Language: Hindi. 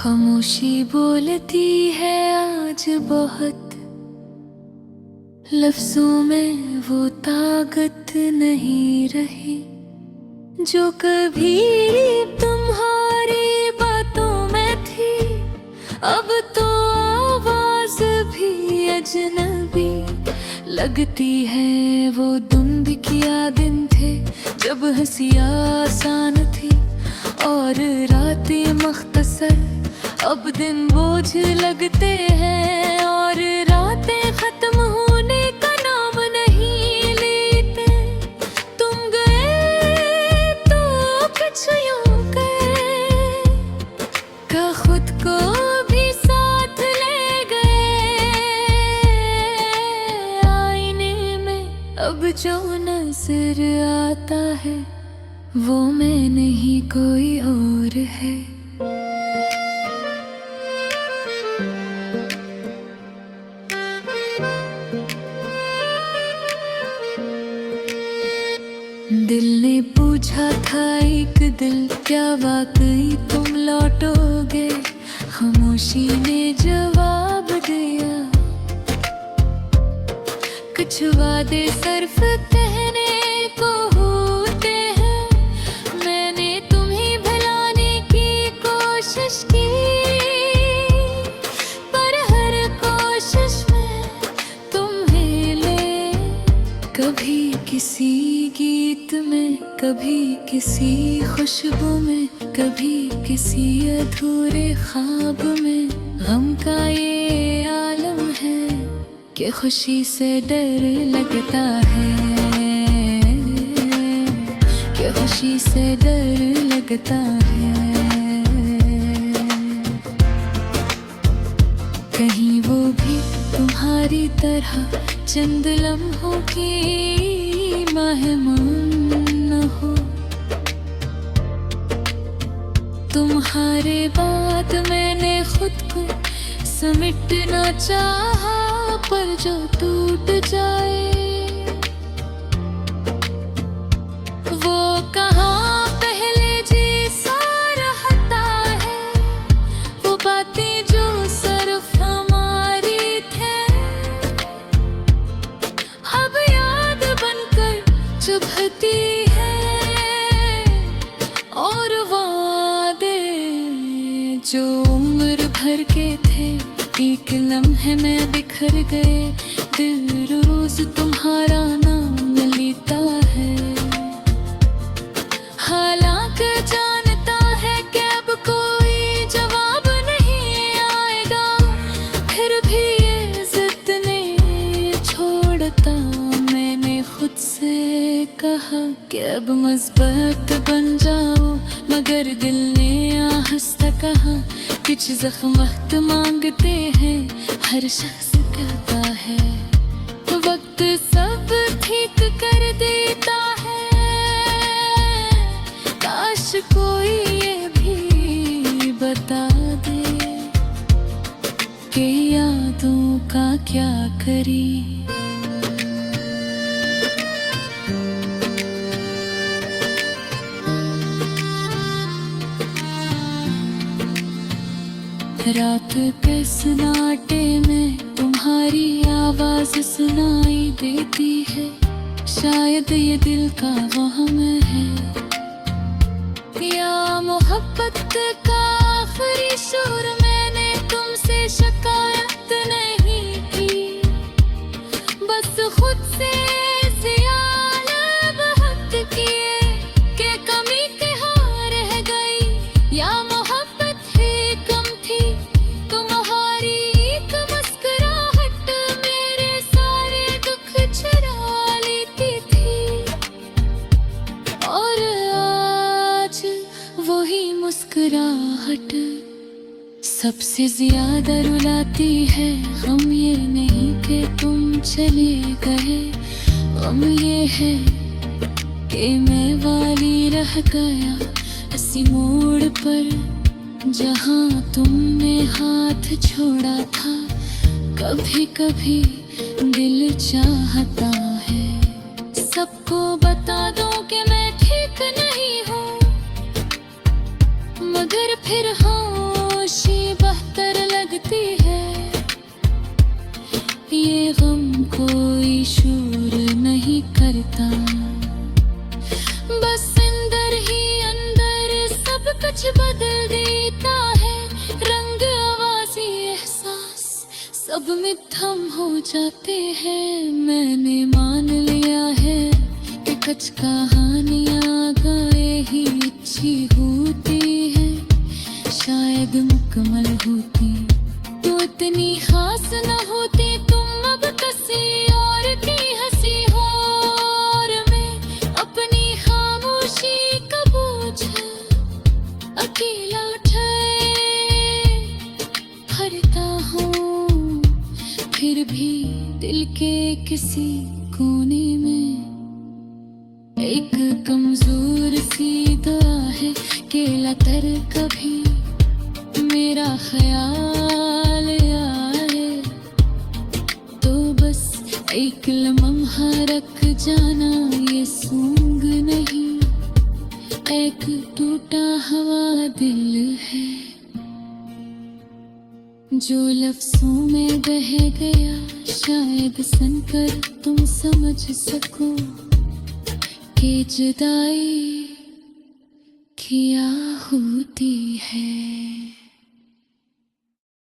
खामोशी बोलती है आज बहुत, लफ्जों में वो ताकत नहीं रही जो कभी तुम्हारी बातों में थी। अब तो आवाज भी अजनबी लगती है। वो धुंधकिया दिन थे जब हंसी आसान थी और रातें मख्तसर, अब दिन बोझ लगते हैं और रातें खत्म होने का नाम नहीं लेते। तुम गए तो कुछ यूं गए का खुद को भी साथ ले गए। आईने में अब जो नजर आता है वो मैं नहीं कोई और है। दिल ने पूछा था एक दिल, क्या वाकई तुम लौटोगे? खामोशी ने जवाब दिया, कुछ वादे सिर्फ कहने को होते हैं। मैंने तुम्हें भुलाने की कोशिश की, पर हर कोशिश में तुम्हें ले, कभी किसी गीत में, कभी किसी खुशबू में, कभी किसी अधूरे ख्वाब में। गम का ये आलम है कि खुशी से डर लगता है, कि खुशी से डर लगता है। कहीं वो भी तुम्हारी तरह चंद लम्हों की मेहमान न हो। तुम्हारे बाद मैंने खुद को समेटना चाहा, पर जो टूट जाए वो कहाँ पहले जैसा रहता है। वो बातें जो सिर्फ हमारी थे अब याद बनकर चुभती है। और वादे जो उम्र भर के थे एक लम्हे में बिखर गए। दिल रोज तुम्हारा नाम लेता है, हालांकि जानता है कि अब कोई जवाब नहीं आएगा। फिर भी ये जिद ने छोड़ता, मैंने खुद से कहा कि अब मस्बत बन जाओ, मगर दिल ने आहिस्ता कहा कुछ जख्म वक्त मांगते हैं। हर शख्स कहता है वक्त सब ठीक कर देता है। काश कोई ये भी बता दे कि यादों का क्या करी। रात के सन्नाटे में तुम्हारी आवाज सुनाई देती है। शायद ये दिल का वहम है या मोहब्बत का आखिरी सुर। मैंने तुमसे शिकायत नहीं की, बस खुद से ज़ियादा बहुत किए कि कमी कहाँ रह गई। या मुस्कुराहट सबसे ज्यादा रुलाती है। गम ये नहीं कि तुम चले गए, गम ये है कि मैं वाली रह गया इसी मोड़ पर जहां तुमने हाथ छोड़ा था। कभी कभी दिल चाहता है सबको बता दो कि मैं ठीक नहीं हूँ, मगर फिर होश कुछ बदल देता है, रंग आवाज़ एहसास सब में थम हो जाते हैं। मैंने मान लिया है कि कुछ कहानियाँ गाए ही अच्छी होती है, शायद मुकम्मल होती तो इतनी खास न होती। तुम अब किसी और की हंसी हो और मैं अपनी खामोशी का बोझ अकेला उठाए भरता हूँ। फिर भी दिल के किसी कोने में एक कमजोर सी दुआ है कि लतर कभी मेरा ख्याल आए तो बस एक लम्हा रख जाना, ये सूंघ नहीं एक टूटा हुआ दिल है जो लफ्जों में बह गया। शायद सुनकर तुम समझ सको कि जुदाई क्या होती है।